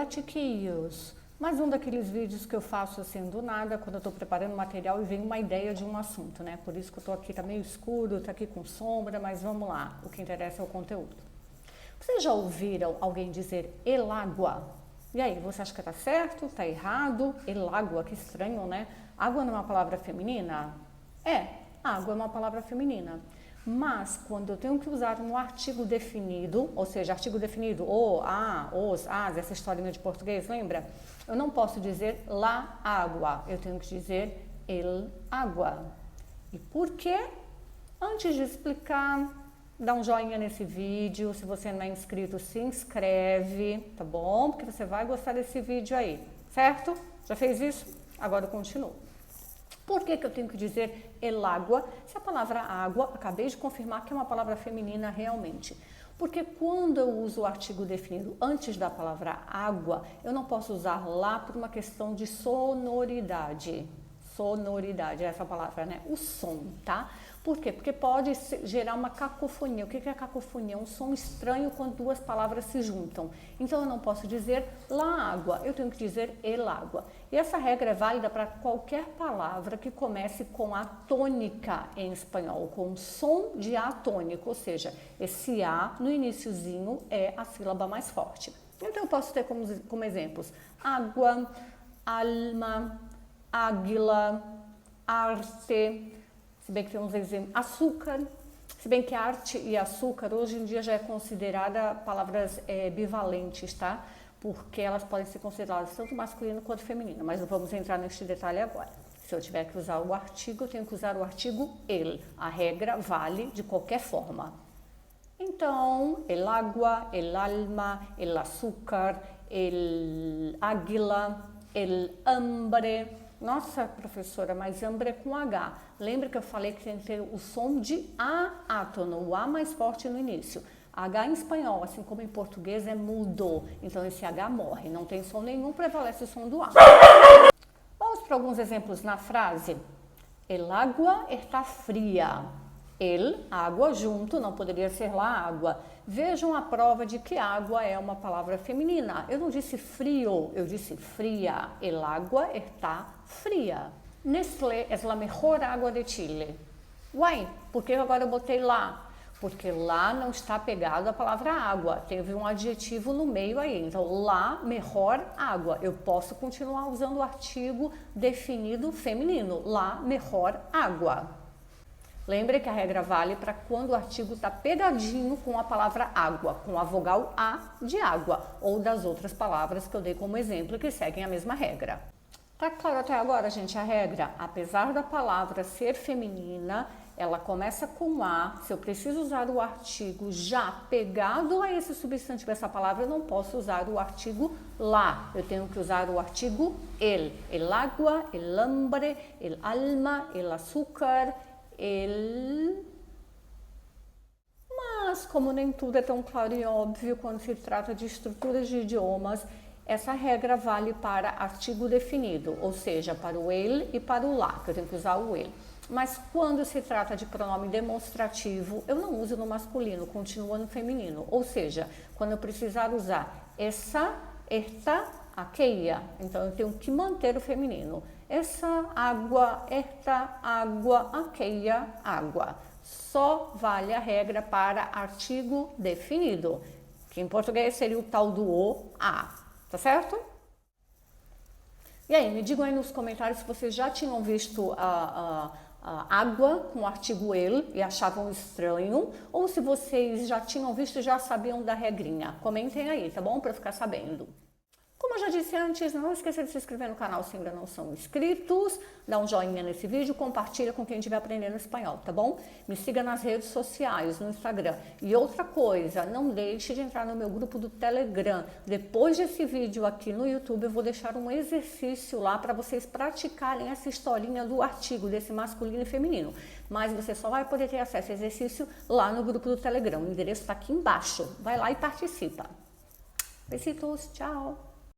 Olá, chiquinhos! Mais um daqueles vídeos que eu faço assim do nada, quando eu estou preparando material e vem uma ideia de um assunto, né? Por isso que eu estou aqui, tá meio escuro, tá aqui com sombra, mas vamos lá, o que interessa é o conteúdo. Vocês já ouviram alguém dizer elágua? E aí, você acha que tá certo, tá errado? Elágua, que estranho, né? Água não é uma palavra feminina? É, água é uma palavra feminina. Mas, quando eu tenho que usar um artigo definido, ou seja, artigo definido, o, a, os, as, essa historinha de português, lembra? Eu não posso dizer la água, eu tenho que dizer el água. E por quê? Antes de explicar, dá um joinha nesse vídeo, se você não é inscrito, se inscreve, tá bom? Porque você vai gostar desse vídeo aí, certo? Já fez isso? Agora eu continuo. Por que eu tenho que dizer elágua, se a palavra água, acabei de confirmar que é uma palavra feminina realmente? Porque quando eu uso o artigo definido antes da palavra água, eu não posso usar lá por uma questão de sonoridade. Sonoridade, essa palavra, né? O som, tá? Por quê? Porque pode gerar uma cacofonia. O que é cacofonia? É um som estranho quando duas palavras se juntam. Então, eu não posso dizer lá água, eu tenho que dizer elágua. E essa regra é válida para qualquer palavra que comece com a tônica em espanhol, com som de A tônico, ou seja, esse A no iniciozinho é a sílaba mais forte. Então, eu posso ter como exemplos água, alma, águila, arte, se bem que temos exemplos, açúcar, se bem que arte e açúcar hoje em dia já é considerada palavras bivalentes, tá? Porque elas podem ser consideradas tanto masculino quanto feminino, mas não vamos entrar neste detalhe agora. Se eu tiver que usar o artigo, eu tenho que usar o artigo el. A regra vale de qualquer forma. Então, el agua, el alma, el azúcar, el águila, el hambre. Nossa, professora, mas hambre é com H. Lembra que eu falei que tem que ter o som de A átono, o A mais forte no início. H em espanhol, assim como em português, é mudo. Então, esse H morre, não tem som nenhum, prevalece o som do A. Vamos para alguns exemplos na frase. El agua está fria. El, água, junto, não poderia ser lá água. Vejam a prova de que água é uma palavra feminina. Eu não disse frio, eu disse fria. El agua está fria. Nestlé é a melhor água de Chile. Uai, por que agora eu botei lá? Porque lá não está pegado a palavra água. Teve um adjetivo no meio aí. Então, lá, melhor água. Eu posso continuar usando o artigo definido feminino. Lá, melhor água. Lembre que a regra vale para quando o artigo está pegadinho com a palavra água, com a vogal A de água, ou das outras palavras que eu dei como exemplo que seguem a mesma regra. Tá claro até agora, gente, a regra? Apesar da palavra ser feminina, ela começa com A. Se eu preciso usar o artigo já pegado a esse substantivo, essa palavra, eu não posso usar o artigo lá. Eu tenho que usar o artigo el. El agua, el hambre, el alma, el azúcar, Mas, como nem tudo é tão claro e óbvio quando se trata de estruturas de idiomas, essa regra vale para artigo definido, ou seja, para o el e para o lá, que eu tenho que usar o el. Mas quando se trata de pronome demonstrativo, eu não uso no masculino, continua no feminino. Ou seja, quando eu precisar usar essa, esta, aquella, então eu tenho que manter o feminino. Essa água, esta água, aquella água. Só vale a regra para artigo definido, que em português seria o tal do o, a, tá certo? E aí, me digam aí nos comentários se vocês já tinham visto a água com o artigo el e achavam estranho, ou se vocês já tinham visto e já sabiam da regrinha. Comentem aí, tá bom? Para eu ficar sabendo. Como eu já disse antes, não esqueça de se inscrever no canal se ainda não são inscritos, dá um joinha nesse vídeo, compartilha com quem estiver aprendendo espanhol, tá bom? Me siga nas redes sociais, no Instagram. E outra coisa, não deixe de entrar no meu grupo do Telegram. Depois desse vídeo aqui no YouTube, eu vou deixar um exercício lá para vocês praticarem essa historinha do artigo, desse masculino e feminino. Mas você só vai poder ter acesso a esse exercício lá no grupo do Telegram. O endereço está aqui embaixo. Vai lá e participa. Besitos, tchau!